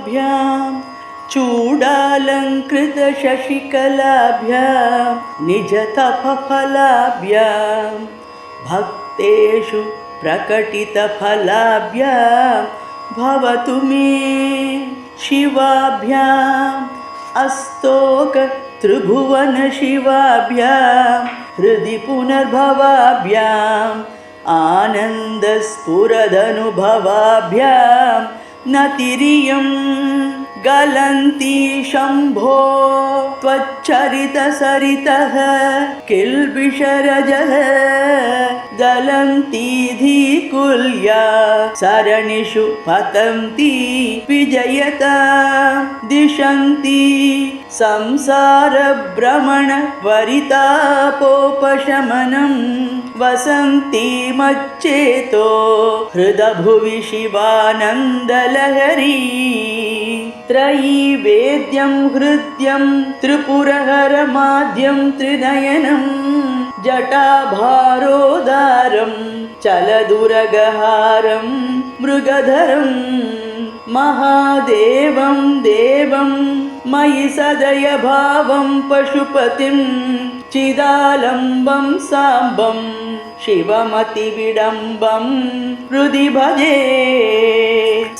शिवाभ्यां चूडालङ्कृतशशिकलाभ्यां निजतपफलाभ्यां भक्तेषु प्रकटितफलाभ्यां भवतु मे शिवाभ्याम् अस्तोक त्रिभुवन शिवाभ्यां हृदि पुनर्भवाभ्याम् आनन्दस्फुरदनुभवाभ्यां नतिरियं गलन्ति शम्भो त्वच्चरितसरितः किल्बिषरजः दलन्ति धीकुल्या सरणिषु पतन्ति विजयता दिशन्ति संसारभ्रमण परितापोपशमनं वसन्ति मच्चेतो हृदभुवि शिवानन्दलहरी त्रयी वेद्यं हृद्यं त्रिपुरहरमाद्यं त्रिनयनं जटाभारोदारं चलदुरगहारं मृगधरं महादेवं देवं मयि सदय भावं पशुपतिं चिदालम्बं साम्बं शिवमतिविडम्बं हृदि भजे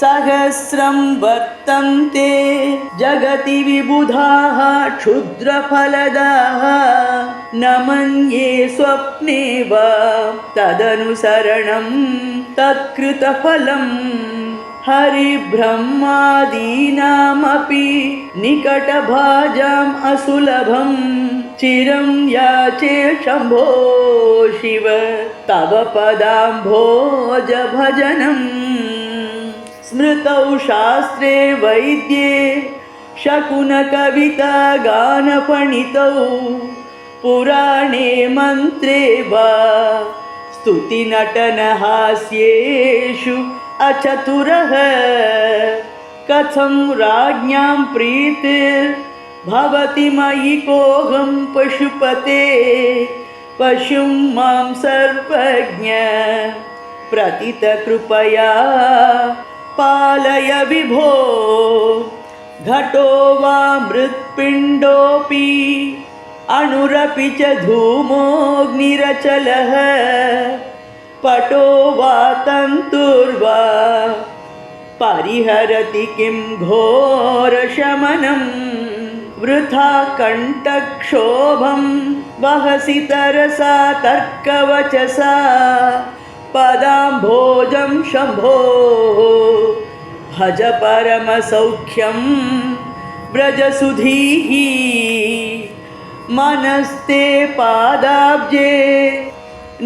सहस्रं वर्तन्ते जगति विबुधाः क्षुद्रफलदाः न मन्ये स्वप्ने वा तदनुसरणं तत्कृतफलम् हरिब्रह्मादीनामपि निकटभाजाम् असुलभं चिरं याचे शम्भो शिव तव पदाम्भोज भजनम् स्मृतौ शास्त्रे वैद्ये शकुनकविता गानफणितौ पुराणे मन्त्रे वा स्तुतिनटनहास्येषु अचतुरः कथं राज्ञां प्रीतिर्भवति मयि कोऽहं पशुपते पशुं मां सर्वज्ञ प्रतितकृपया पालय विभो घटो वा मृत्पिण्डोऽपि अणुरपि च धूमोऽग्निरचलः पटो वा तन्तुर्वा परिहरति किं घोरशमनं वृथा कण्ठक्षोभं वहसि तरसा तर्कवचसा पदाम्भोजं शम्भो भज परमसौख्यं व्रजसुधीः मनस्ते पादाब्जे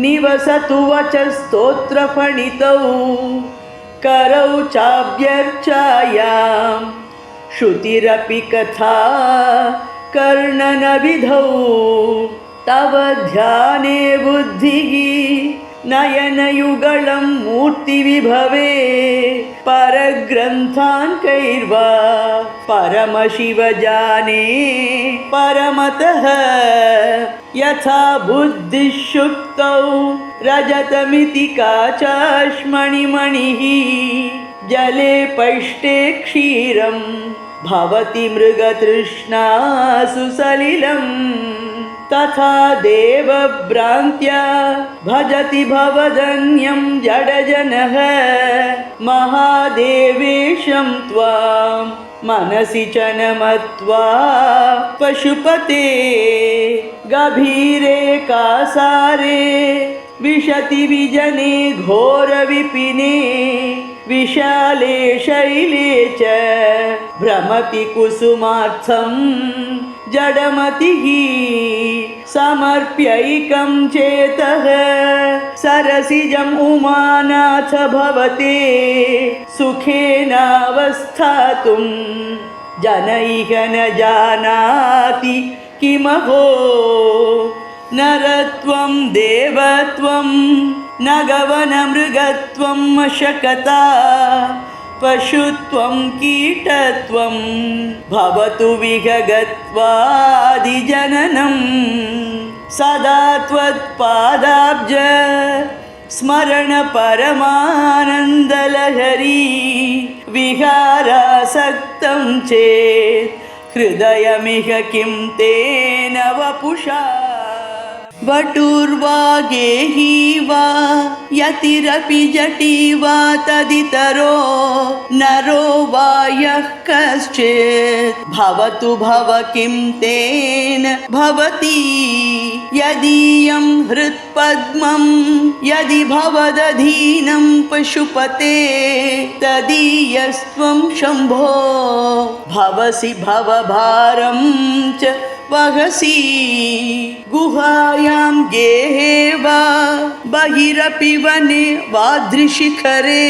निवसतु वचस्तोत्रफणितौ करौ चाभ्यर्चायां श्रुतिरपि कथा कर्णनविधौ तव ध्याने बुद्धिः नयनयुगलं मूर्तिविभवे परग्रन्थान् कैर्वा परमशिव जाने परमतः यथा बुद्धिशुक्तौ रजतमिति काचाश्मणिमणिः जले पैष्टे क्षीरं भवति मृगतृष्णासु सलिलम् तथा देवभ्रान्त्या भजति भवदन्यं जडजनः महादेवेशं त्वां मनसि च नमत्वा पशुपते गभीरे कासारे विशति विजने घोरविपिने विशाले शैले च भ्रमति कुसुमार्थं जडमतिः समर्प्यैकं चेतः सरसिजम् उमानाथ भवते सुखेनावस्थातुं जनैः न जानाति किमहो नरत्वं देवत्वं न गवनमृगत्वं मशकता पशुत्वं कीटत्वं भवतु विहगत्वादिजननं सदा त्वत्पादाब्ज स्मरण परमानन्दलहरी विहारासक्तं चेत् हृदयमिह किं तेन वपुषा वटुर्वा गेही वा यतिरपि जटी वा तदितरो नरो वा यः कश्चित् भवतु भव किं तेन भवति यदीयं हृत्पद्मं यदि भवदधीनं पशुपते तदीयस्त्वं शम्भो भवसि भवभारं च वहसि गुहायां गेहे वा बहिरपि वने वाद्रिशिखरे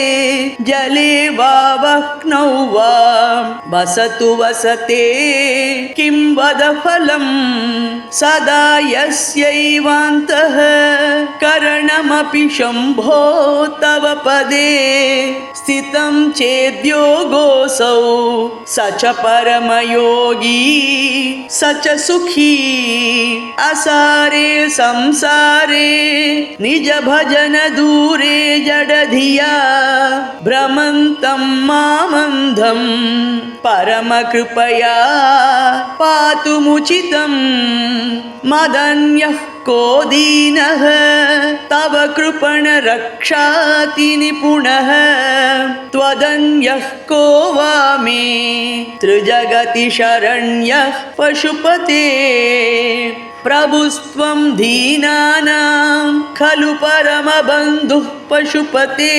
जले वा वह्नौ वा वसतु वसते किं वद फलं सदा यस्यैवान्तः करणमपि शम्भो तव पदे स्थितं चेद्योगोऽसौ स च परमयोगी स च सुखी असारे संसारे निज भजन दूरे जडधिया भ्रमन्तं मामन्धं परमकृपया पातुमुचितं मदन्यः को दीनः तव कृपण रक्षाति निपुणः त्वदन्यः को वा मे त्रिजगति शरण्यः पशुपते प्रभुस्त्वं दीनानां खलु परमबन्धुः पशुपते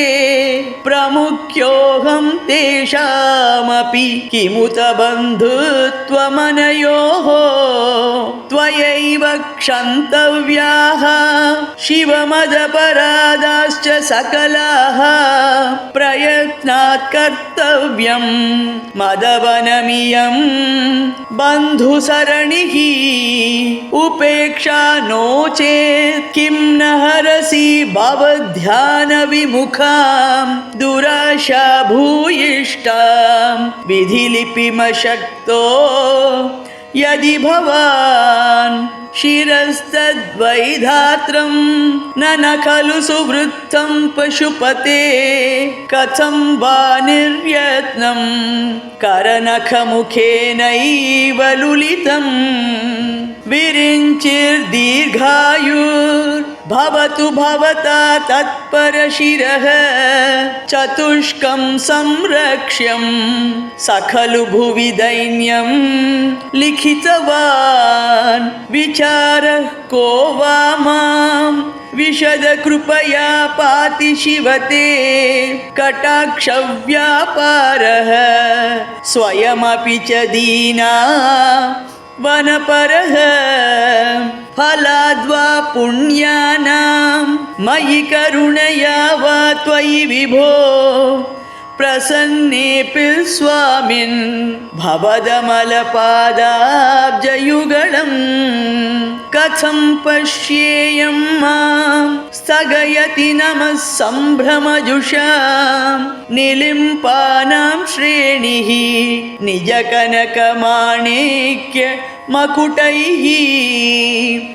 प्रमुख्योऽहं तेषामपि किमुत बन्धुत्वमनयोः त्वयैव क्षन्तव्याः शिवमदपराधाश्च सकलाः प्रयत्नात् कर्तव्यं मदवनमियं बन्धुसरणिः उपेक्षा नो चेत् किं न हरसि भवध्यानविमुखां दुराशा भूयिष्ठां विधिलिपिमशक्तो यदि भवान् शिरस्तद्वैधात्रं न खलु सुवृत्तं पशुपते कथं वा निर्यत्नं करनखमुखेनैव लुलितं विरिञ्चिर्दीर्घायुर्भवतु भवता तत्परशिरः चतुष्कं संरक्ष्यं सकलु भुवि दैन्यं लिखितवान् विचारः को वा मां विशद कृपया पाति शिवते कटाक्षव्यापारः स्वयमपि च दीना वनपरः फलाद्वा पुण्यानां मयि करुणया वा त्वयि विभो प्रसन्नेऽपि स्वामिन् भवदमलपादाब्जयुगलं कथं पश्येयं मां स्थगयति नमः सम्भ्रमजुषां निलिम्पानां श्रेणिः निजकनकमाणिक्य मकुटैः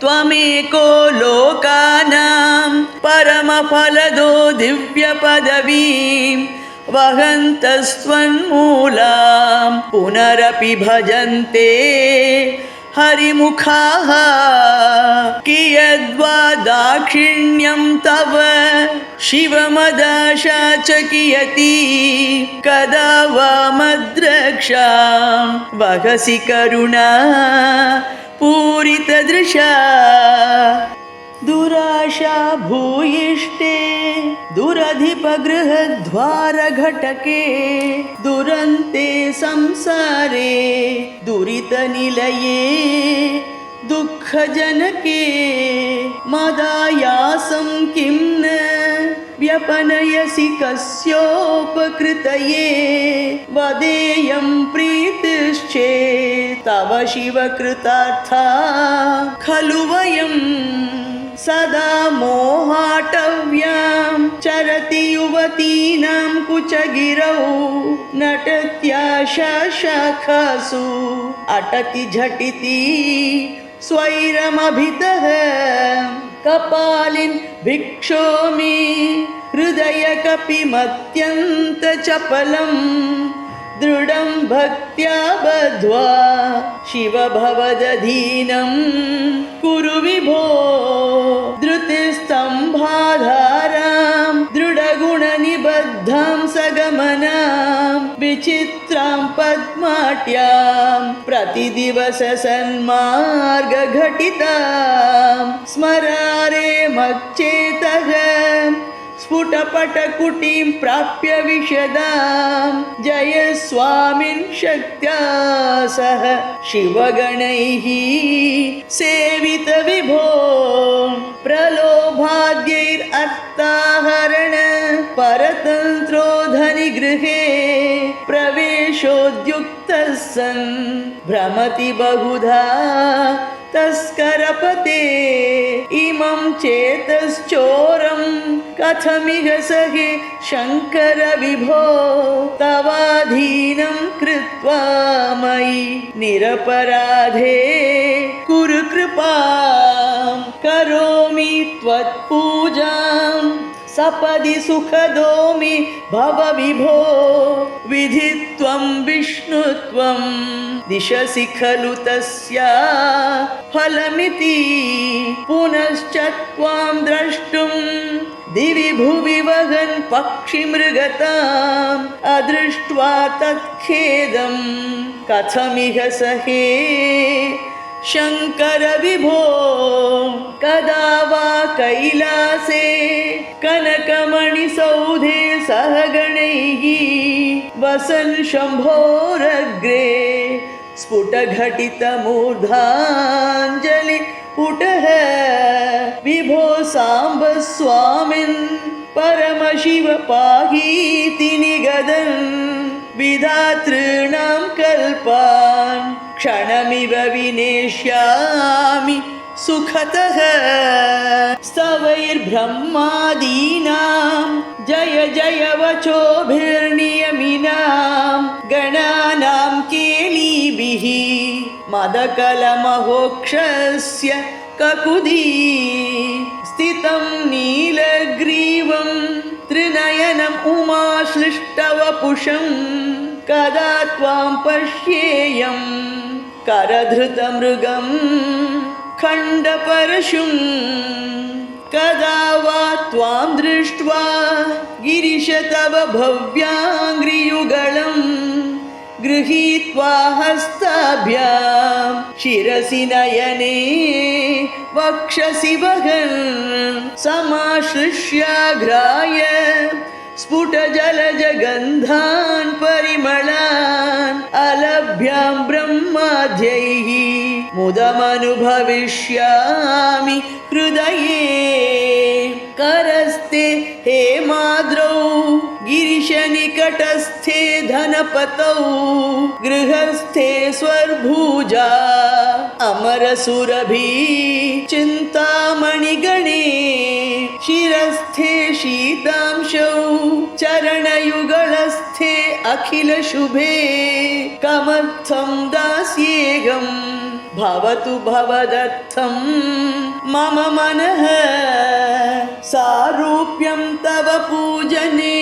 त्वमेको लोकानां परमफलदो दिव्यपदवीं वहन्तस्त्वन्मूलां पुनरपि भजन्ते हरिमुखाः कियद्वा दाक्षिण्यं तव शिवमदाशा च कियती कदा वा मद्रक्षां वहसि करुणा पूरितदृशा दुराशा भूयिष्ठे दुरधिपगृहद्वारघटके दुरन्ते संसारे दुरितनिलये दुःखजनके मदायासं किं न व्यपनयसि कस्योपकृतये वदेयं प्रीतिश्चेत् तव शिवकृतार्था खलु वयं सदा मोहाटव्यां चरति युवतीनां कुचगिरौ नटत्याशा शाखासु अटति झटिति स्वैरमभितः कपालिन् भिक्षोमि हृदयकपिमत्यन्तचपलम् दृढं भक्त्या बद्ध्वा शिव भवदधीनं कुरु विभो धृतिस्तम्भाधारां दृढगुणनिबद्धां सगमनां विचित्रां पद्माट्यां प्रतिदिवससन्मार्गघटितां स्मरारे मच्चेतः स्फुटपटकुटीं प्राप्य विशदां जय स्वामिन् शक्त्या सह शिवगणैः सेवित विभो प्रलोभाद्यैरर्थाहरण परतन्त्रो धनिगृहे प्रवेशोद्युक्तः सन् भ्रमति बहुधा तस्करपते इमं चेतश्चोरं कथमिह सहे शङ्कर विभो तवाधीनं कृत्वा मयि निरपराधे कुरु कृपां करोमि त्वत्पूजां सपदि सुखदो मे भव विभो विधित्वं विष्णुत्वं दिशसि खलु तस्या फलमिति पुनश्च त्वां द्रष्टुं दिवि भुवि वहन् पक्षिमृगताम् अदृष्ट्वा तत्खेदं कथमिह सहे शङ्कर विभो कदा वा कैलासे कनकमणिसौधे सह गणैः वसन् शम्भोरग्रे स्फुटघटितमूर्धाञ्जलि पुटः विभो साम्ब स्वामिन् परमशिव पाहीति निगदन् विधातॄणां कल्पान् क्षणमिव विनेष्यामि सुखतः स्तवैर्ब्रह्मादीनां जय जय वचोभिर्नियमिनां गणानां केलीभिः मदकलमहोक्षस्य ककुदी स्थितं नीलग्रीवं त्रिनयनम् उमाश्लिष्टवपुषं कदा त्वां पश्येयं करधृतमृगं खण्डपरशुं कदा वा त्वां दृष्ट्वा गिरिश तव भव्याङ्घ्रियुगलं गृहीत्वा हस्ताभ्यां शिरसि नयने वक्षसि वहन् समाश्लिष्याघ्राय स्फुटजलजगन्धान् परिमलान् अलभ्यां ब्रह्माद्यैः मुदमनुभविष्यामि हृदये करस्ते हेमाद्रौ गिरिशनिकटस्थे धनपतौ गृहस्थे स्वर्भुजा अमरसुरभि चिन्तामणिगणे शिरस्थे शीतांशौ चरणयुगलस्थे अखिलशुभे कमर्थं दास्येऽहं भवतु भवदर्थं मम मनः सारूप्यं तव पूजने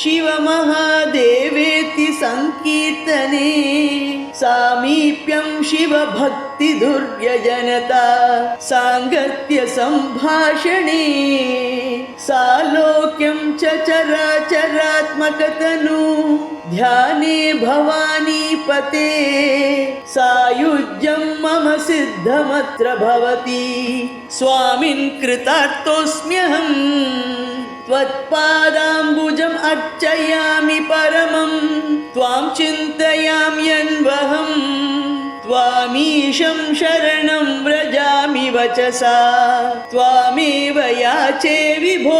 शिवमहादेवेति संकीर्तने सामीप्यं शिवभक्तिदुर्व्यजनता साङ्गत्य सम्भाषणे सालोक्यं च चराचरात्मकतनु ध्याने भवानीपते सायुज्यं मम सिद्धमत्र भवति स्वामिन् कृतार्थोऽस्म्यहम् त्वत्पादाम्बुजम् अर्चयामि परमं त्वां चिन्तयाम्यन्वहम् त्वामीशं शरणं व्रजामि वचसा त्वामेव याचे विभो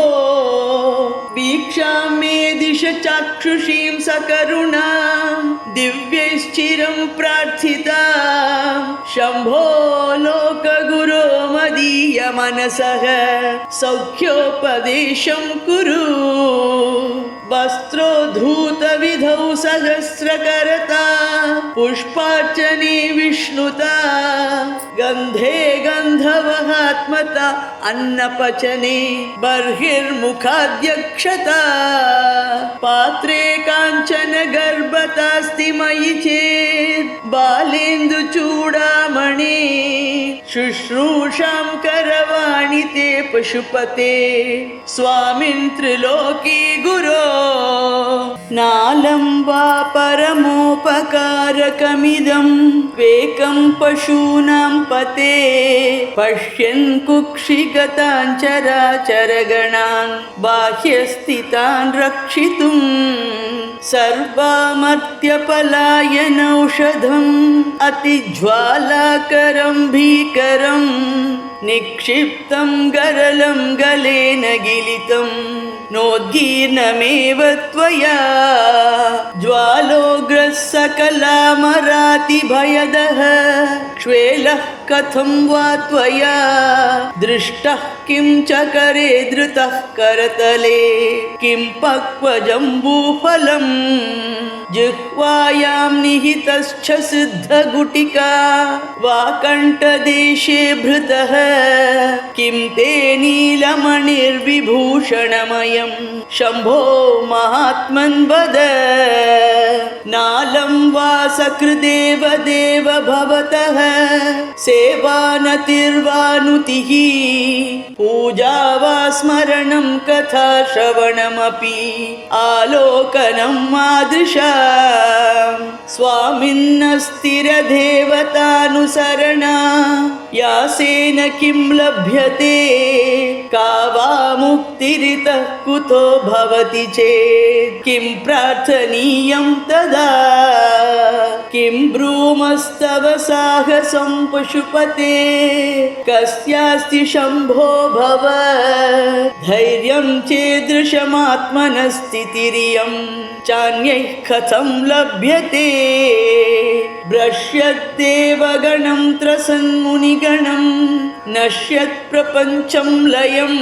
वीक्षां मे दिश चाक्षुषीं सकरुणां दिव्यैश्चिरं प्रार्थितां शम्भो लोकगुरो मदीय मनसः सौख्योपदेशं कुरु वस्त्रोद्धूतविधौ सहस्रकरता पुष्पार्चने विष्णुता गन्धे गन्धवहात्मता अन्नपचने बर्हिर्मुखाद्यक्षता पात्रे काञ्चन गर्भतास्ति मयि चेत् बालेन्दुचूडामणि शुश्रूषां करवाणि ते पशुपते स्वामिन् त्रिलोकी गुरो नालं वा परमोपकारकमिदं वेकं पशूनां पते पश्यन् कुक्षिगतान् चराचरगणान् बाह्यस्थितान् रक्षितुं सर्वामर्त्यपलायनौषधम् अतिज्वालाकरं भीकरं निक्षिप्तं गरलं गलेन गिलितं नोद्गीर्णमेव त्वया ज्वालोग्रः सकलामरातिभयदः क्ष्वेलः कथं वा त्वया दृष्टः किं चकरे धृतः करतले किं पक्वजम्बूफलम् जिह्वायां निहितश्च सिद्धगुटिका वा कण्ठदेशे भृतः किं ते नीलमणिर्विभूषणमयं शम्भो महात्मन् वद नालं वा सकृदेव देव भवतः सेवानतिर्वानुतिः पूजा वा स्मरणं कथा श्रवणमपि आलोकनं मादृशा स्वामिन्नस्थिरदेवतानुसरणा यासेन किं लभ्यते का वा मुक्तिरितः कुतो भवति चेत् किं प्रार्थनीयं तदा किं ब्रूमस्तव साहसं पशुपते कस्यास्ति शम्भो भव धैर्यं चेदृशमात्मनस्थितिरियं चान्यैः कथं लभ्यते भ्रश्यद्देवगणं त्रसन्मुनिगणं नश्यत्प्रपञ्चं लयं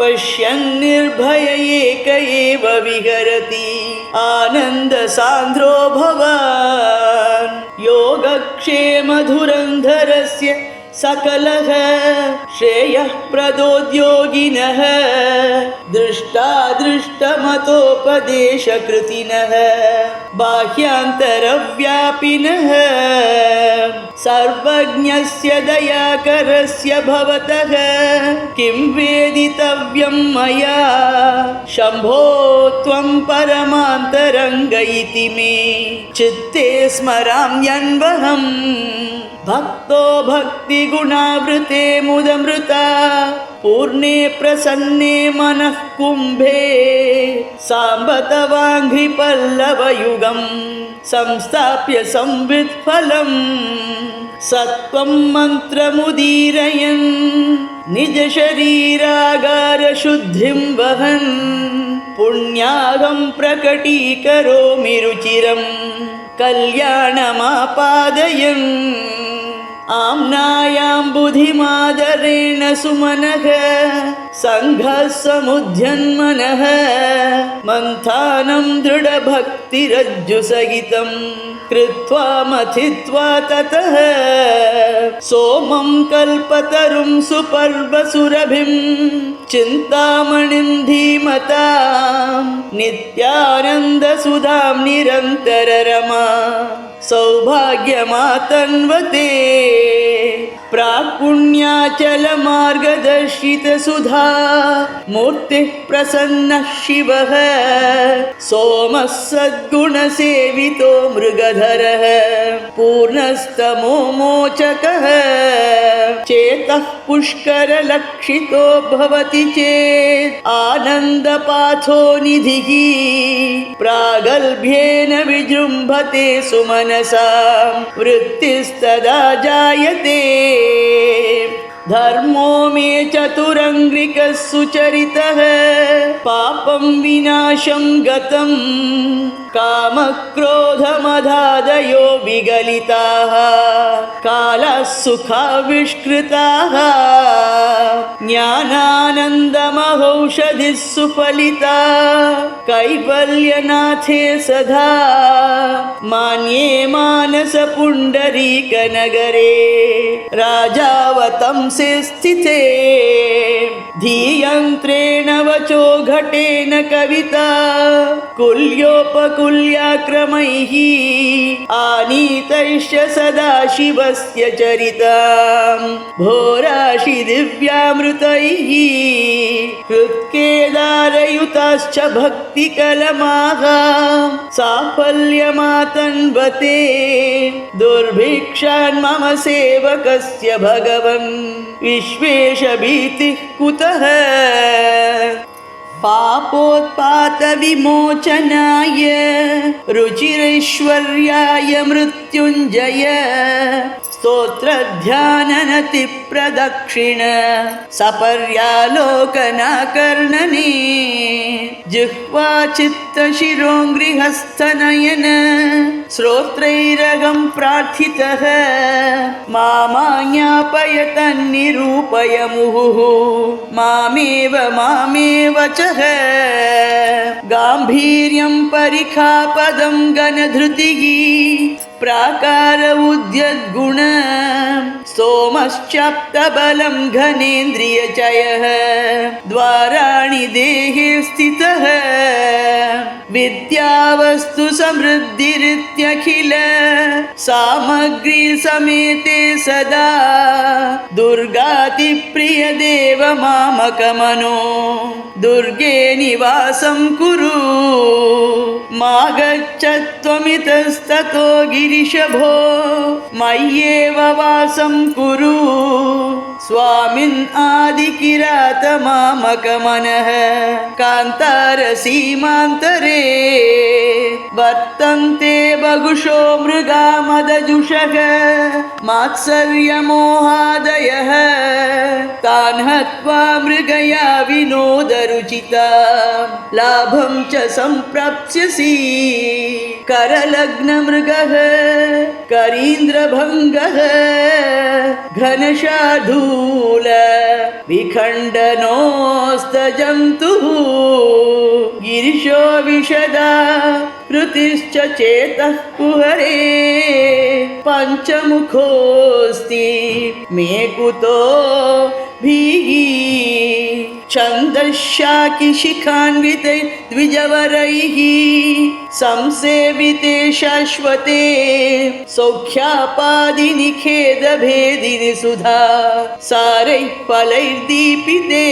पश्यन्निर्भय एक एव विहरति आनन्दसान्द्रो भवान् योगक्षेमधुरन्धरस्य सकलः श्रेयः प्रदोद्योगिनः दृष्टादृष्टमतोपदेशकृतिनः बाह्यान्तरव्यापिनः सर्वज्ञस्य दयाकरस्य भवतः किं वेदितव्यं मया शम्भो त्वं परमान्तरङ्ग इति मे चित्ते स्मराम्यन्वहम् भक्तो भक्तिगुणावृते मुदमृता पूर्णे प्रसन्ने मनः कुम्भे साम्बतवाङ्घ्रिपल्लवयुगं संस्थाप्य संवित्फलम् सत्त्वं मन्त्रमुदीरयन् निजशरीरागारशुद्धिं वहन् पुण्यागं प्रकटीकरोमि रुचिरं कल्याणमापादयन् आम्नायां बुधिमादरेण सुमनः सङ्घः समुद्यन्मनः मन्थानं दृढभक्तिरज्जुसहितं कृत्वा मथित्वा ततः सोमं कल्पतरुं सुपर्वसुरभिं चिन्तामणिं धीमतां नित्यानन्दसुधां निरन्तररमा सौभाग्यमातन्वते प्राक्पुण्याचलमार्गदर्शितसुधा मूर्तिः प्रसन्नः शिवः सोमः सद्गुणसेवितो मृगधरः पूर्णस्तमो मोचकः चेतः पुष्करलक्षितो भवति चेत् आनन्दपाथो निधिः प्रागल्भ्येन विजृम्भते सुमनसा वृत्तिस्तदा जायते धर्मो मे चतुरङ्ग्रिकः सुचरितः पापं विनाशं गतं कामक्रोधमदादयो विगलिताः कालः सुखाविष्कृताः ज्ञानानन्दमहौषधिः सुफलिता कैवल्यनाथे सदा मान्ये मान मानस पुण्डरीक नगरे राजावतंसे स्थिते धीयन्त्रेण वचो घटेन कविता कुल्योपकुल्याक्रमैः आनीतैश्च सदाशिवस्य चरितां भोराशि दिव्यामृतैः हृत्केदारयुताश्च भक्तिकलमाः साफल्यमातन्वते दुर्भिक्षान् मम सेवकस्य भगवन् विश्वेशभीतिः कुतः पापोत्पातविमोचनाय रुचिरैश्वर्याय मृत्युञ्जय स्तोत्रध्याननतिप्रदक्षिण सपर्यालोकनाकर्णने जिह्वा चित्तशिरोङ्घ्रिहस्तनयन श्रोत्रैरगं प्रार्थितः मामाज्ञापय तन्निरूपय मुहुः मामेव चः गाम्भीर्यं परिखापदं गणधृतिः प्राकार उद्यद्गुण सोमश्चाप्तबलं घनेन्द्रियचयः द्वाराणि देहे स्थितः विद्यावस्तु समृद्धिरित्यखिल सामग्री समेते सदा दुर्गातिप्रिय देव मामकमनो दुर्गे निवासं कुरु मा गच्छत्वमितस्ततो गिरिशभो मय्येव वासं कुरु स्वामिन् आदिकिरात मामकमनः कान्तारसीमान्तरे वर्तन्ते बहुशो मृगा मदजुषः मात्सर्यमोहादयः तान् हत्वा मृगया विनोदरुचिता लाभं च सम्प्राप्स्यसि करलग्नमृगः करीन्द्रभङ्गः घनशार्दूल विखण्डनोऽस्तजन्तुः गिरिशो विशदा कृतिश्च चेतः कुहरे पञ्चमुखोऽस्ति मे कुतो भीः छन्दश्शाकिशिखान्विते द्विजवरैः संसेविते शाश्वते सौख्यापादिनि खेदभेदिनि सुधा सारैः फलैर्दीपिते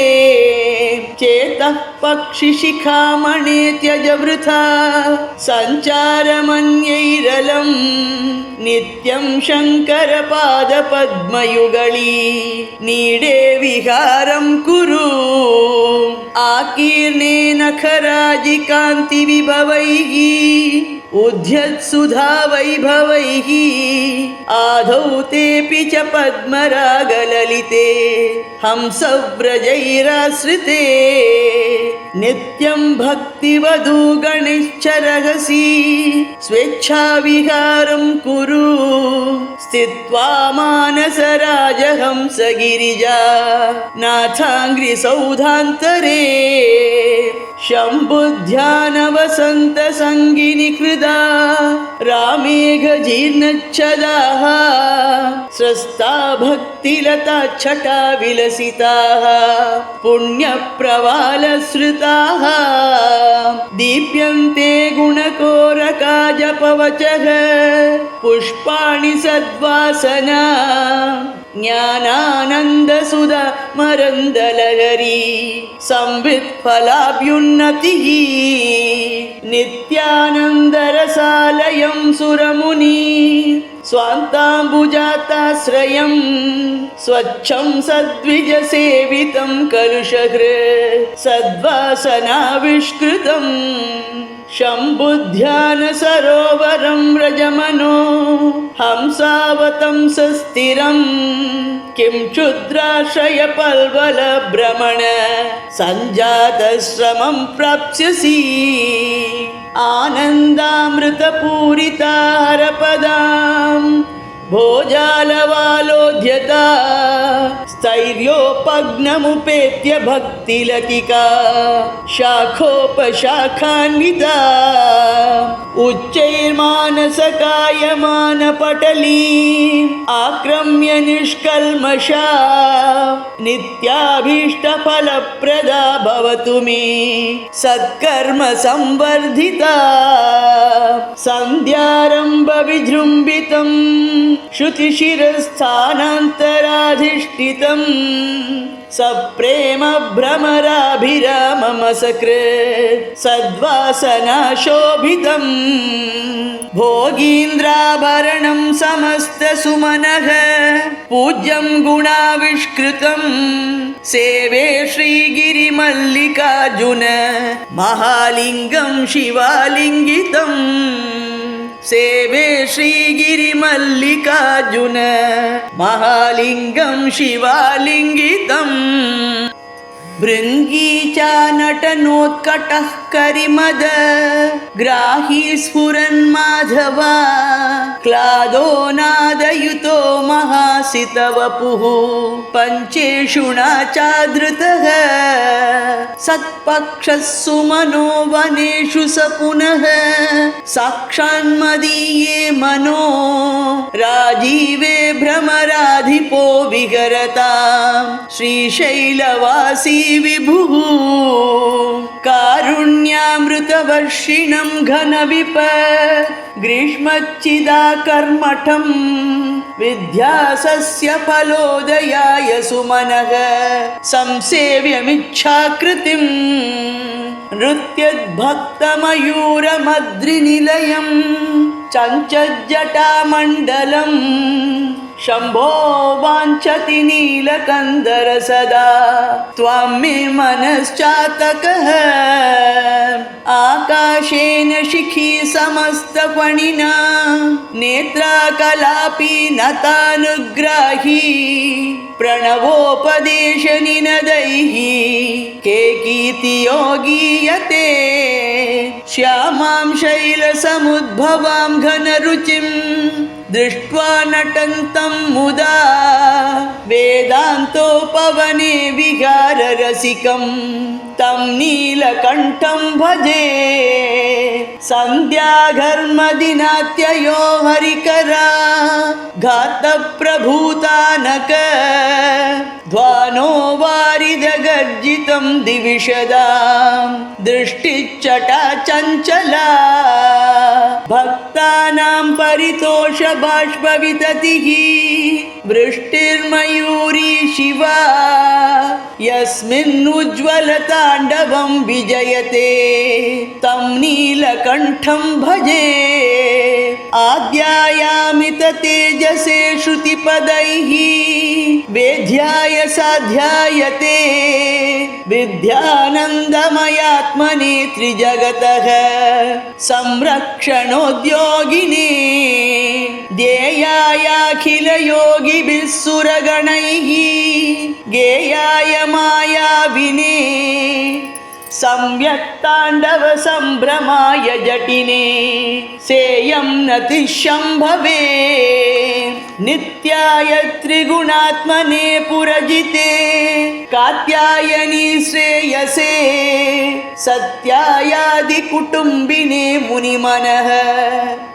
चेतः पक्षिशिखामणे त्यज वृथा सञ्चारमन्यैरलं नित्यं शङ्करपादपद्मयुगळी नीडे विहारं कुरु आकीर्णे नखराजिकान्तिविभवैः उद्यत्सुधा वैभवैः आधौ तेऽपि च पद्मरागललिते हंसव्रजैराश्रिते नित्यं भक्तिवधू गणैश्च रहसि स्वेच्छाविहारं कुरु स्थित्वा मानसराजहंसगिरिजा नाथाङ्घ्रिसौधान्तरे शम्भुध्यानवसन्तसङ्गिनि कृदा रामेघजीर्णच्छदाः स्रस्ता भक्तिलता छटा विलसिताः पुण्यप्रवालश्रुताः दीप्यन्ते गुणकोरका जपवचः पुष्पाणि सद्वासना ज्ञानानन्दसुधा मरन्दलहरी संवित् फलाभ्युन्नतिः नित्यानन्दरसालयं सुरमुनि स्वान्ताम्बुजाताश्रयं स्वच्छं सद्विजसेवितं कलुषहृत् सद्वासनाविष्कृतं शम्भुध्यानसरोवरं व्रजमनो हंसावतंसस्थिरं किं क्षुद्राश्रयपल्वलभ्रमण सञ्जातश्रमं प्राप्स्यसि आनन्दामृतपूरितारपदां भोजालवालोध्यता स्थैर्योपज्ञमुपेत्य भक्तिलतिका शाखोपशाखान्विता उच्चैर्मानसकायमानपटली आक्रम्य निष्कल्मषा नित्याभीष्टफलप्रदा भवतु मे सत्कर्म संवर्धिता सन्ध्यारम्भ विजृम्भितं श्रुतिशिरस्थानान्तराधिष्ठितं सप्रेम भ्रमराभिराममसकृत् सद्वासनाशोभितं भोगीन्द्राभरणं समस्तसुमनः पूज्यं गुणाविष्कृतं सेवे श्रीगिरिमल्लिकार्जुन महालिङ्गं शिवालिङ्गितं सेवे श्रीगिरिमल्लिकार्जुन महालिङ्गं शिवालिङ्गितम् भृङ्गी च नटनोत्कटः करिमद ग्राही स्फुरन्माधव क्लादो नादयुतो महासितवपुः पञ्चेषुणा चादृतः सत्पक्षः सुमनो वनेषु स पुनः साक्षान्मदीये मनो राजीवे भ्रमराधिपो विहरतां श्रीशैलवासी विभुः कारुण्यामृतवर्षिणं घनविप ग्रीष्मच्चिदाकर्मठं विद्यासस्य फलोदयाय सुमनः संसेव्यमिच्छाकृतिम् नृत्यद्भक्तमयूरमद्रिनिलयं चञ्चज्जटामण्डलम् शम्भो वाञ्छति नीलकन्धर सदा त्वां मे मनश्चातकः आकाशेन शिखी समस्तफणिना नेत्राकलापी नतानुग्राही प्रणवोपदेशनिनदैः केकीर्तियोगीयते श्यामां शैलसमुद्भवां घनरुचिं दृष्ट्वा नटन्तं मुदा वेदान्तोपवने विहाररसिकं तं नीलकण्ठं भजे सन्ध्याघर्मदिनात्ययो हरिकरा घातप्रभूतानक ध्वानो वारिदगर्जितं दिविशदां दृष्टिच्चटा चञ्चला भक्तानां परितोषबाष्पविततिः वृष्टिर्मयूरी शिवा यस्मिन्नुज्ज्वलताण्डवं विजयते तं नीलकण्ठं भजे आद्यायामित तेजसे श्रुतिपदैः वेद्याय साध्यायते विद्यानन्दमयात्मने त्रिजगतः संरक्षणोद्योगिने ध्येयायाखिलयोगिभिः सुरगणैः गेयाय मायाविने सम्यक्ताण्डव सम्भ्रमाय जटिने सेयं नतिशम्भवे नित्याय त्रिगुणात्मने पुरजिते कात्यायनी श्रेयसे सत्यायादिकुटुम्बिने मुनिमनः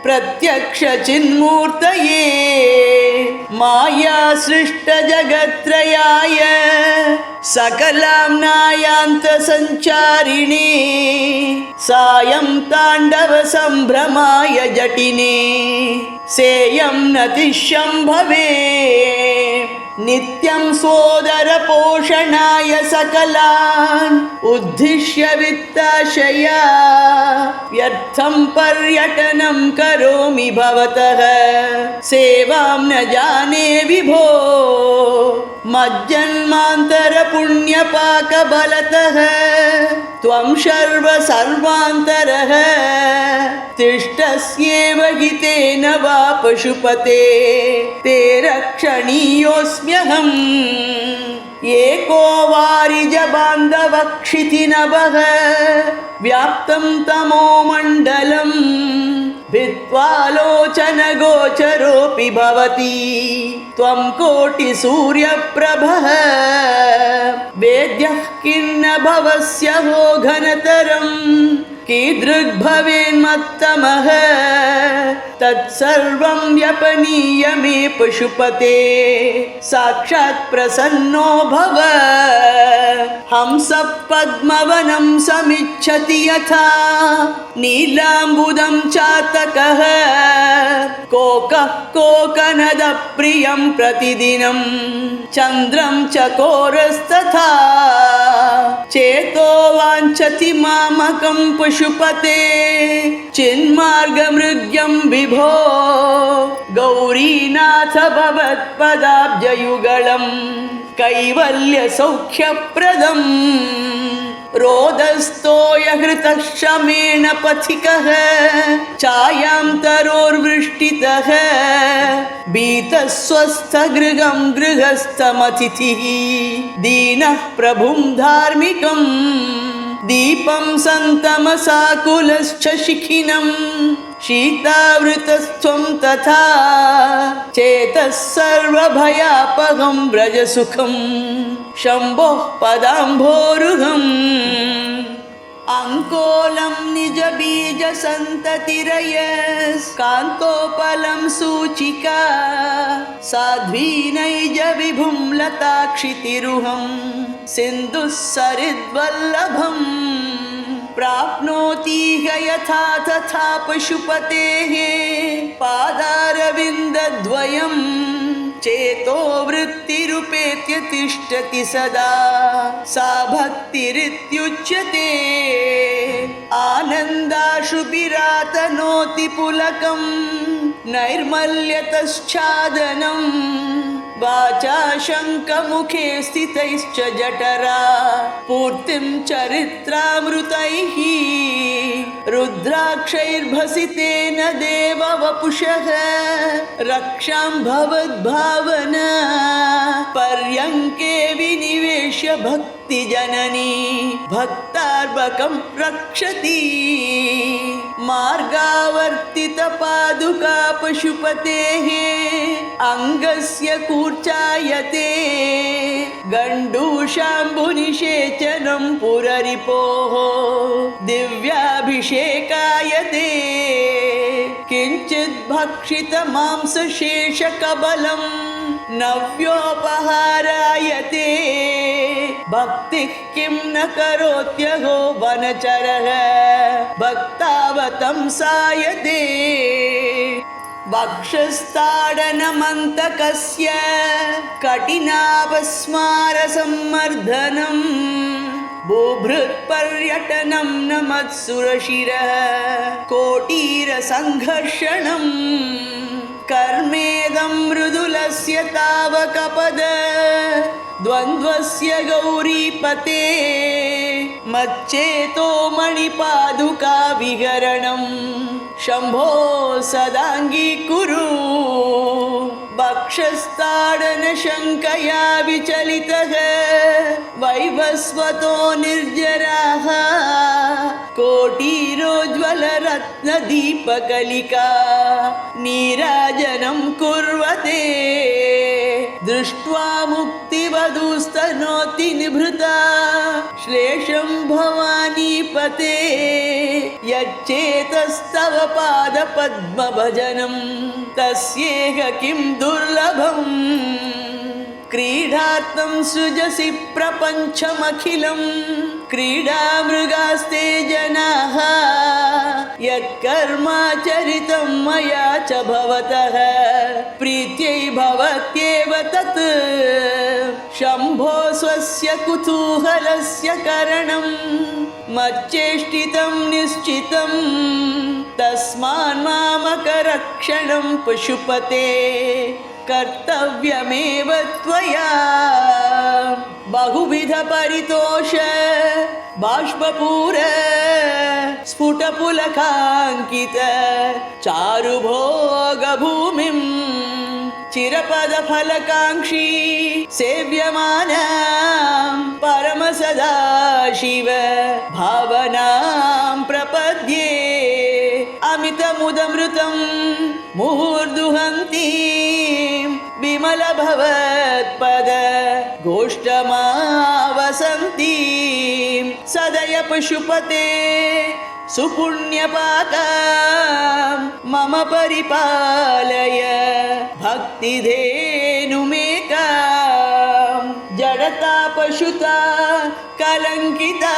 प्रत्यक्ष चिन्मूर्तये माया सृष्टजगत्त्रयाय सकलाम्नायान्तसञ्चारिणे सायं ताण्डव सम्भ्रमाय जटिने सेयं नतिशम्भवे नित्यं सोदरपोषणाय सकलान् उद्दिश्य वित्ताशया व्यर्थं पर्यटनं करोमि भवतः सेवां न जाने विभो मज्जन्मान्तरपुण्यपाकबलतः त्वं सर्वान्तरः तिष्ठस्येव हितेन वा पशुपते ते रक्षणीयोऽस्म्यहम् एको वारिजबान्धवक्षितिनभः व्याप्तं तमो मण्डलम् भित्त्वालोचनगोचरोऽपि भवति त्वं कोटिसूर्यप्रभः वेद्यः किन्न भवस्य हो घनतरम् कीदृग्भवेन्मत्तमः तत्सर्वं व्यपनीय मे पशुपते साक्षात् प्रसन्नो भव हंसः पद्मवनं समिच्छति यथा नीलाम्बुदं चातकः कोकः कोकनदप्रियं प्रतिदिनं चन्द्रं चकोरस्तथा चेतो वाञ्छति मामकं पशुपते चिन्मार्गमृग्यं विभो गौरीनाथ भवत्पदाब्जयुगलं कैवल्यसौख्यप्रदम् रोदस्थोयहृतः शमेन पथिकः छायां तरोर्वृष्टितः भीतस्वस्थगृहं गृहस्थमतिथिः दीनः प्रभुं धार्मिकं दीपं सन्तमसाकुलश्च शिखिनं शीतावृतस्त्वं तथा चेतः सर्वभयापहं व्रजसुखं शम्भोः पदाम्भोरुहम् अंकोलं निजबीजसन्ततिरयस्कान्तोपलं सूचिका साध्वीनैज विभुं लताक्षितिरुहं सिन्धुः सरिद्वल्लभम् प्राप्नोति यथा तथा पशुपतेः पादारविन्दद्वयं चेतो वृत्तिरुपेत्य तिष्ठति सदा सा भक्तिरित्युच्यते आनन्दाश्रुभिरातनोति पुलकं नैर्मल्यतश्चादनं वाचा शङ्खमुखे स्थितैश्च जठरा पूर्तिं चरित्रामृतैः रुद्राक्षैर्भसितेन देववपुषः रक्षां भवद्भावना पर्यङ्के विनिवेश्य भक्तिजननी भक्तार्भकं रक्षति मार्गावर्तितपादुका पशुपतेः अङ्गस्य कूर्चायते गण्डूशाम्बुनिषेचनं पुररिपोः दिव्याभिषेकायते किञ्चित् भक्षितमांसशेषकबलं नव्योपहारायते भक्तिः किं न करोत्यहो वनचरः भक्तावतंसायते वक्षस्ताडनमन्तकस्य कठिनापस्मारसम्मर्दनं बुभृत्पर्यटनं न मत्सुरशिरः कोटीरसङ्घर्षणम् कर्मेदं मृदुलस्य तावकपद द्वन्द्वस्य गौरीपते मच्चेतो मणिपादुका विहरणं शम्भो सदाङ्गीकुरु वक्षस्ताडनशङ्कया विचलितः वैवस्वतो निर्जराः कोटीरोज्ज्वलरत्नदीपकलिका नीराजनं कुर्वते दृष्ट्वा मुक्तिवधूस्तनोति निभृता श्लेषं भवानीपते यच्चेतस्तव पादपद्मभजनं तस्येह किं दुर्लभम् क्रीडार्थं सृजसि प्रपञ्चमखिलं क्रीडामृगास्ते जनाः यत्कर्माचरितं मया च भवतः प्रीत्यै भवत्येव तत् शम्भो स्वस्य कुतूहलस्य करणं मच्चेष्टितं निश्चितं तस्मान्मामकरक्षणं पशुपते कर्तव्यमेव त्वया बहुविध परितोष बाष्पपूर स्फुटपुलकाङ्कित चारुभोगभूमिं चिरपदफलकाङ्क्षी सेव्यमानां परमसदाशिव भावनां प्रपद्ये अमितमुदं कृतं मुहुर्दुहन्तीं विमलभवत्पद गोष्ठमावसन्तीं सदय पशुपते सुपुण्यपाकां मम परिपालय भक्तिधेनुमेकां जडता पशुता कलङ्किता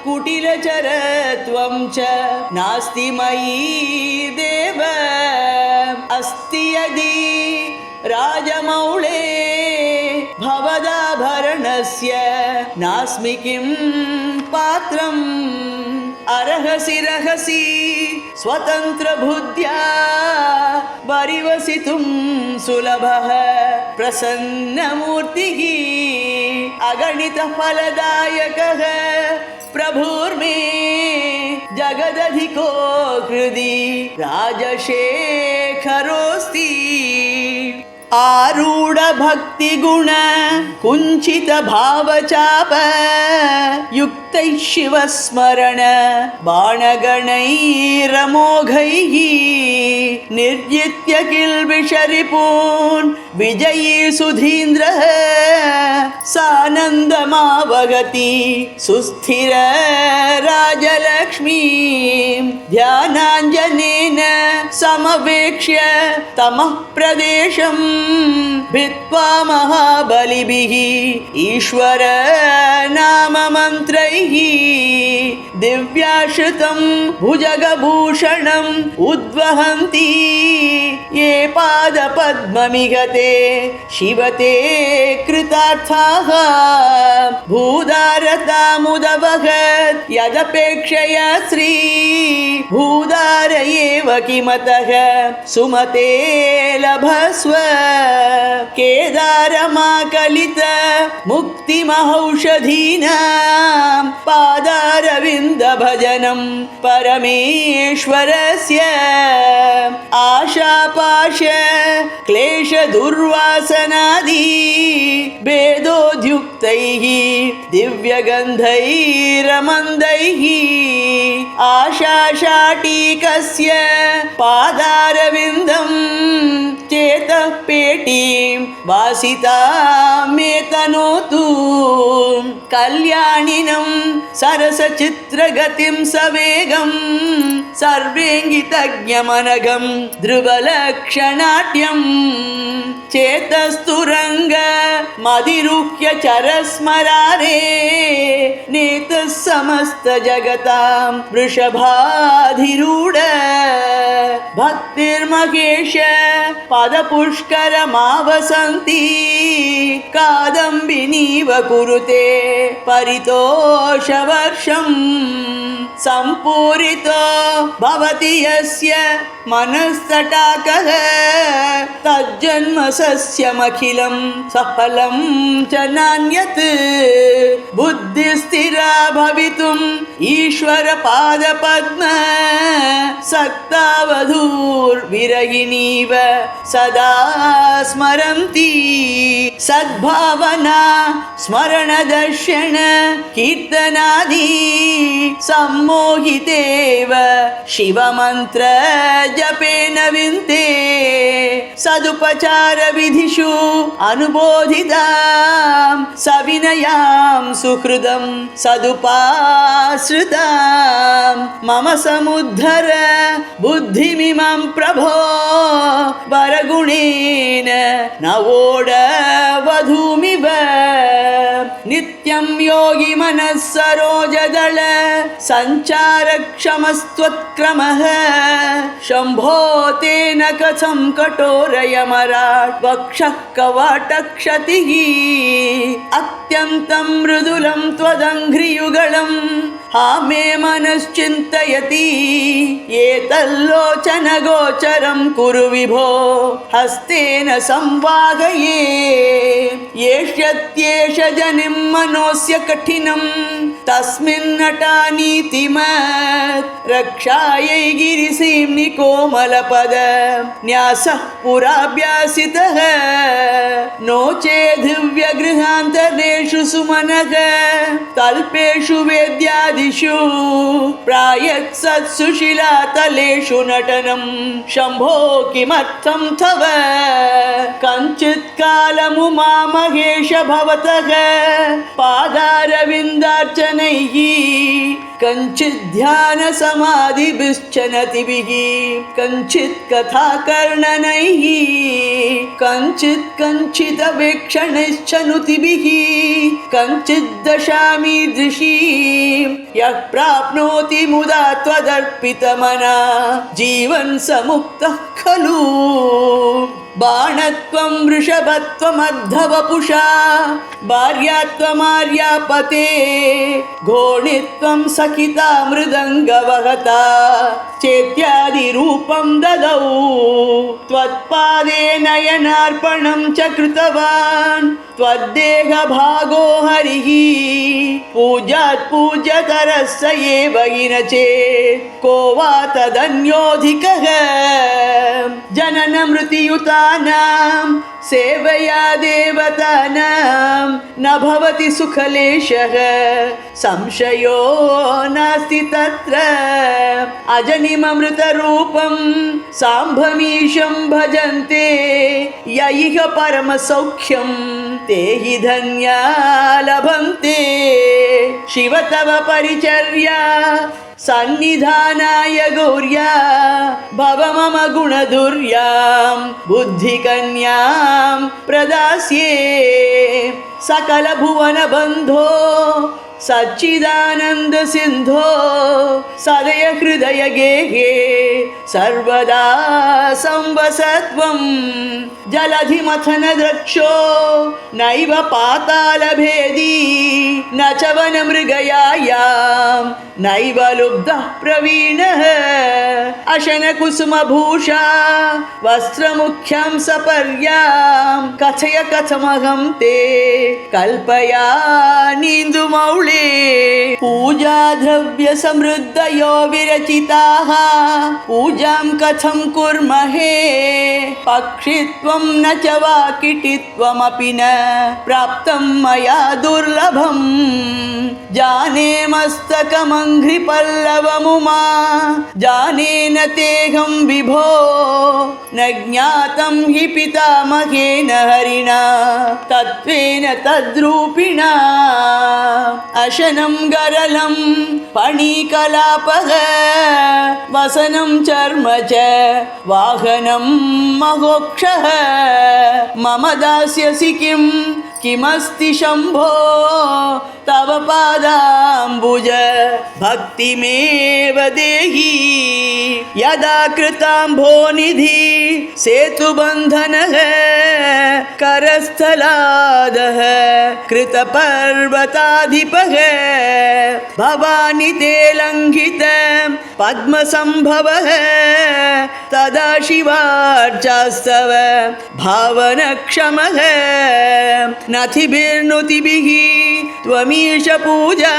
कुटिलचरत्वं च नास्ति मयि देव अस्ति यदि राजमौळे भवदाभरणस्य नास्मि किं पात्रम् अर्हसि रहसि स्वतन्त्रबुद्ध्या वरिवसितुं सुलभः प्रसन्नमूर्तिः अगणितफलदायकः प्रभुर्मे जगदधिको हृदि राजशेखरोऽस्ति आरूढ भक्तिगुण कुञ्चित भावचाप युक्तैः शिवस्मरण बाणगणैरमोघैः निर्जित्य किल्बिषरिपून् विजयी सुधीन्द्रः सानन्दमावगति सुस्थिर राजलक्ष्मीं ध्यानाञ्जनेन समवेक्ष्य तमः प्रदेशं भित्त्वा महाबलिभिः ईश्वर नाम मन्त्रैः दिव्याश्रितं भुजगभूषणम् उद्वहन्ति ये पादपद्ममिगते शिवते कृतार्थाः भूदारतामुदवहत् यदपेक्षया श्री भूदार एव किमतः सुमते लभस्व केदारमाकलित मुक्तिमहौषधीनां पादारविन्द भजनं परमेश्वरस्य आशापाश क्लेश दुर्वासनादि भेदोद्युक्तैः दिव्यगन्धैरमन्दैः आशाशाटीकस्य पादारविन्दं चेतः पेटीं वासितामेतनोतु कल्याणिनं सरसचित्रगतिं सवेगं सर्वेङ्गितज्ञमनघं ध्रुवलक्षणाट्यं चेतस्तुरङ्ग मदिरुह्य चरस्मरारे नेतः समस्त जगतां वृषभाधिरूढ भक्तिर्महेश पदपुष्करमावसन्ति कादम्बिनीव कुरुते परितोषवर्षम् सम्पूरितो भवति यस्य मनस्तटाकः तज्जन्म सस्यमखिलं सफलं च नान्यत् बुद्धिस्थिरा भवितुम् ईश्वर पादपद्म सक्तावधूर्विरगिणीव सदा स्मरन्ति सद्भावना स्मरणदर्शन कीर्तनादि सम्मोहितेव शिवमन्त्र जपेन विन्ते सदुपचार विधिषु अनुबोधितां सविनयां सुहृदं सदुपाश्रितां मम समुद्धर बुद्धिमिमं प्रभो वरगुणेन नवोढ वधूमिव नित्यं योगी मनः सरोजदल सञ्चारक्षमस्त्वत्क्रमः शम्भो तेन कथं कठोरयमराट् वक्षः कवाटक्षतिः अत्यन्तं मृदुलं त्वदङ्घ्रियुगलं हा मे मनश्चिन्तयति एतल्लोचनगोचरं कुरु विभो हस्तेन संवाहये येष्यत्येष जनिं मनोस्य कठिनं तस्मिन्नटानीतिमत् रक्षायै गिरिसीम्नि कोमलपद न्यासः पुराभ्यासितः नो चेद् दिव्यगृहान्तरेषु सुमनः तल्पेषु वेद्यादि नदीषु प्रायत्सत्सु शिलातलेषु नटनं शम्भो किमर्थं तव कञ्चित् कालमु मामहेश भवतः पादारविन्दार्चनैः कञ्चित् ध्यानसमाधिभिश्च नतिभिः कञ्चित् कथाकर्णनैः कञ्चिदवेक्षणैश्च नुतिभिः कञ्चित् दशामीदृशीं यः प्राप्नोति मुदा त्वदर्पितमना जीवन् समुक्तः खलु बाणत्वं वृषभत्वमर्धवपुषा भार्यात्वमार्यापते घोणित्वं सखिता मृदङ्गवहता चेत्यादिरूपं ददौ त्वत्पादे नयनार्पणं च कृतवान् त्वद्देहभागो हरिः पूजात् पूज्यतरः स एव हि न चेत् को वा तदन्योऽधिकः जननमृतियुतानां सेवया देवतानां न भवति सुखलेशः संशयो नास्ति तत्र अजनिममृतरूपं साम्भमीशं भजन्ते य इह परमसौख्यं ते हि धन्या लभन्ते शिव तव परिचर्या सन्निधानाय गौर्या भव मम गुणदुर्यां बुद्धिकन्यां प्रदास्ये सकलभुवनबन्धो सच्चिदानंद सिंधो सदय हृदय गेहे सर्वदा संवसत्वं जलधिमथन द्रक्षो नैव पातालभेदी न च वनमृगयायां नैव लुब्धः प्रवीणः अशनकुसुमभूषा वस्त्रमुख्यं सपर्यां कथय कथमहं ते कल्पयानीन्दुमौळे पूजा द्रव्य समृद्धयो विरचिताः पूजां कथं कुर्महे पक्षित्वं न च वाकिटित्वमपि न प्राप्तं मया दुर्लभं जाने मस्तकमङ्घ्रिपल्लवमुमा जाने न तेऽहं विभो न ज्ञातं हि पितामहेन हरिणा तत्त्वेन तद्रूपिणा अशनं गरलं फणिकलापः वसनं चर्म च वाहनं महोक्षः मम दास्यसि किमस्ति शम्भो तव पादाम्बुज भक्तिमेव देहि यदा कृताम्भोनिधि सेतुबन्धनः करस्थलादः कृतपर्वताधिपः भवानि ते लङ्घित पद्मसम्भवः तदा शिवार्चास्तव भावनक्षमः नथिभिर्नुतिभिः त्वमीश पूजा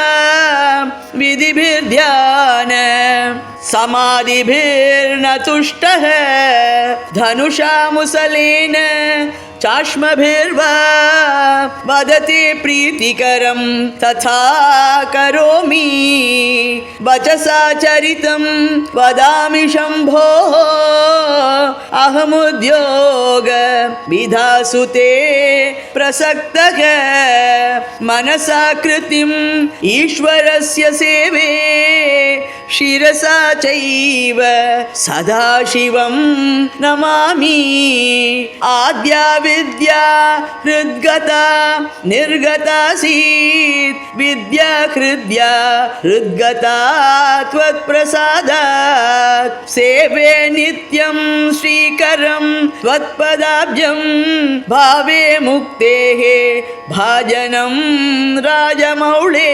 विधिभिर्ध्यान समाधिभिर्न तुष्टः धनुषा मुसलेन चाश्मभिर्वा वदते प्रीतिकरं तथा करोमि वचसा चरितं वदामि शम्भो अहमुद्योग विधासु ते प्रसक्तः मनसा कृतिम् ईश्वरस्य सेवे शिरसा चैव सदा शिवं नमामि आद्या विद्या हृद्गता निर्गतासीत् विद्या हृद्या हृद्गता त्वत्प्रसादात् सेवे नित्यं श्रीकरं त्वत्पदाब्जं भावे मुक्तेः भाजनं राजमौळे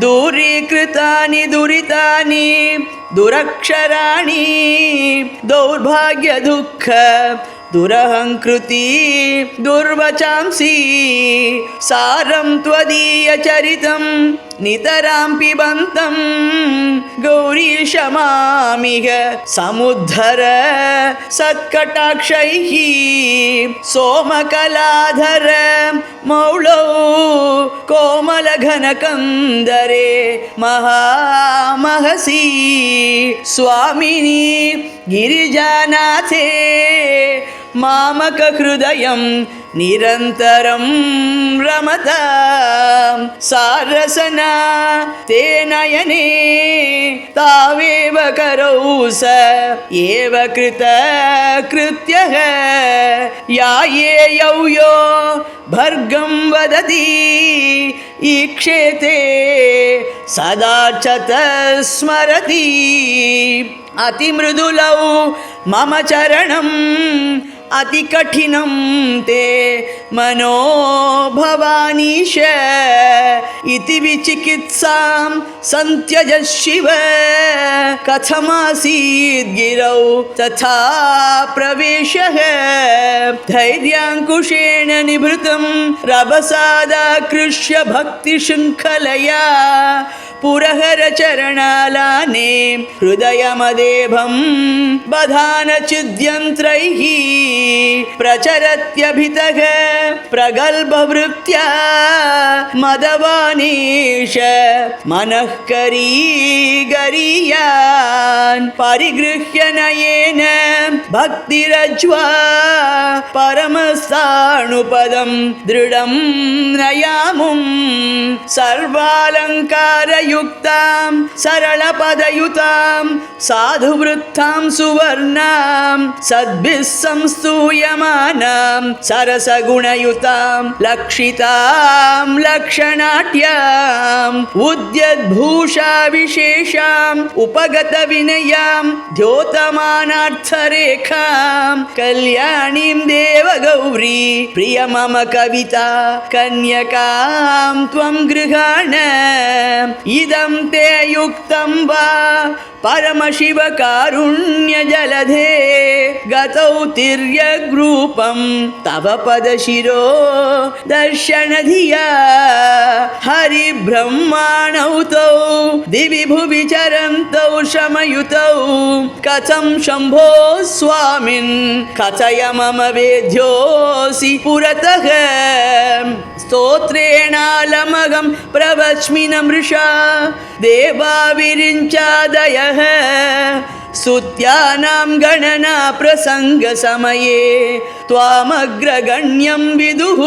दूरीकृतानि दुरितानि दुरक्षराणि दौर्भाग्य दुःख दुरहङ्कृति दुर्वचांसि सारं त्वदीयचरितं नितरां पिबन्तं गौरीशमामिह समुद्धर सत्कटाक्षैः सोमकलाधर मौलौ कोमलघनकन्दरे महामहसि स्वामिनि गिरिजानाथे मामकहृदयं निरन्तरं रमतां सारसना ते नयने तावेव करौ स एव कृतकृत्यः यायेयौ यो भर्गं वदति ईक्षेते सदा च तस्मरति अतिमृदुलौ मम चरणम् अतिकठिनं ते मनो भवानीश इति विचिकित्सां सन्त्यज शिव कथमासीत् गिरौ तथा प्रवेशः धैर्याङ्कुशेन निभृतं रभसादाकृष्य भक्तिशृङ्खलया पुरहरचरणालाने हृदयमदेभं बधानचिद्यन्त्रैः प्रचरत्यभितः प्रगल्भवृत्त्या मदवानीश मनःकरीगरीयान् परिगृह्य नयेन भक्तिरज्वा परमस्थाणुपदं दृढं नयामुं सर्वालङ्कारयुक्तां सरलपदयुतां साधुवृत्तां सुवर्णां सद्भिः संस्तूयमानां सरसगुणयुतां लक्षितां लक्षणाढ्याम् उद्यद्भूषा विशेषाम् उपगतविनयां द्योतमानार्थरेखां कल्याणीं देवगौरी प्रिय मम कविता कन्यकां त्वं गृहाण इदं ते युक्तं वा परमशिवकारुण्यजलधे गतौ तिर्यग्रूपं तव पदशिरो दर्शनधिया हरिब्रह्माणौ तौ दिवि भुवि चरन्तौ श्रमयुतौ कथं शम्भो स्वामिन् कथय मम वेद्योऽसि पुरतः स्तोत्रेणालमगं प्रवच्मि नमृषा देवाविरिञ्चादयः स्तुत्यानां गणना प्रसङ्गसमये त्वामग्रगण्यं विदुः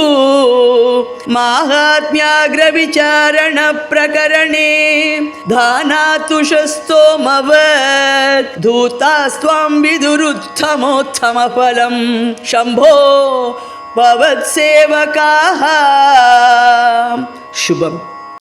माहात्म्याग्रविचारणप्रकरणे धानातुषस्तोमवत् धूतास्त्वां विदुरुत्तमोत्तमफलं शम्भो भवत्सेवकाः शुभम्।